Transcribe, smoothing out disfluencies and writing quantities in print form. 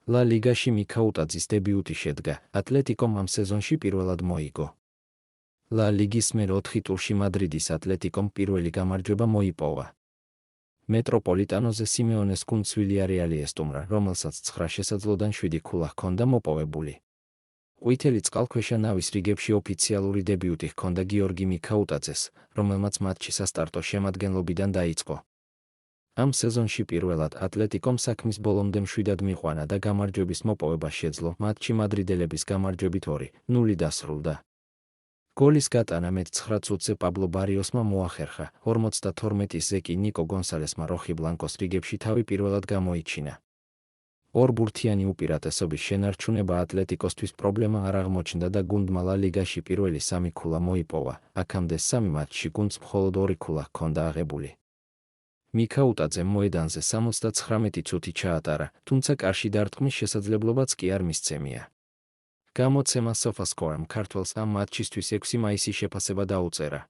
ლა ლიგაში მიქაუტაძის დებიუტი შედგა, ატლეტიკომ ამ სეზონში პირველად მოიგო. ლა ლიგის მერე 4 ტურში მადრიდის ატლეტიკომ პირველი გამარჯვება მოიპოვა. მეტროპოლიტანოზე სიმეონეს გუნდს ვილიარეალი ესტუმრა, რომელსაც 9 შესაძლოდან 7 ქულა ჰქონდა მოპოვებული. ყვითელი წყალქვეშა ნავის რიგებში ოფიციალური დებიუტი ჰქონდა გიორგი მიქაუტაძეს, რომელმაც მატჩი სასტარტო შემადგენლობიდან დაიწყო. ამ სეზონში პირველად ატლეტიკომ საქმის ბოლომდე მშვიდად მიყვანა და გამარჯვების მოპოვება შეძლო. მატჩი მადრიდელების გამარჯვებით 2-0 დასრულდა. გოლის გატანა მეტ 9 წუთზე პაბლო ბარიოსმა მოახერხა, 52-ზე კი ნიკო გონსალესმა როხი ბლანკოს რიგებში თავი პირველად გამოიჩინა. ორბურთიანი უპირატესობის შენარჩუნება ატლეტიკოსთვის პრობლემა არ აღმოჩნდა და გუნდმა ლა ლიგაში პირველი 3 ქულა მოიპოვა, აქამდე 3 მატჩში გუნდს მხოლოდ 2 ქულა ჰქონდა აღებული. მიქაუტაძემ მოედანზე 79 წუთი ჩაატარა, თუმცა კარში დარტყმის შესაძლებლობაც კი არ მისცემია. გამოცემა SofaScore-მ ქართველს ამ მატჩისთვის 6 მაისი შეფასება დაუწერა.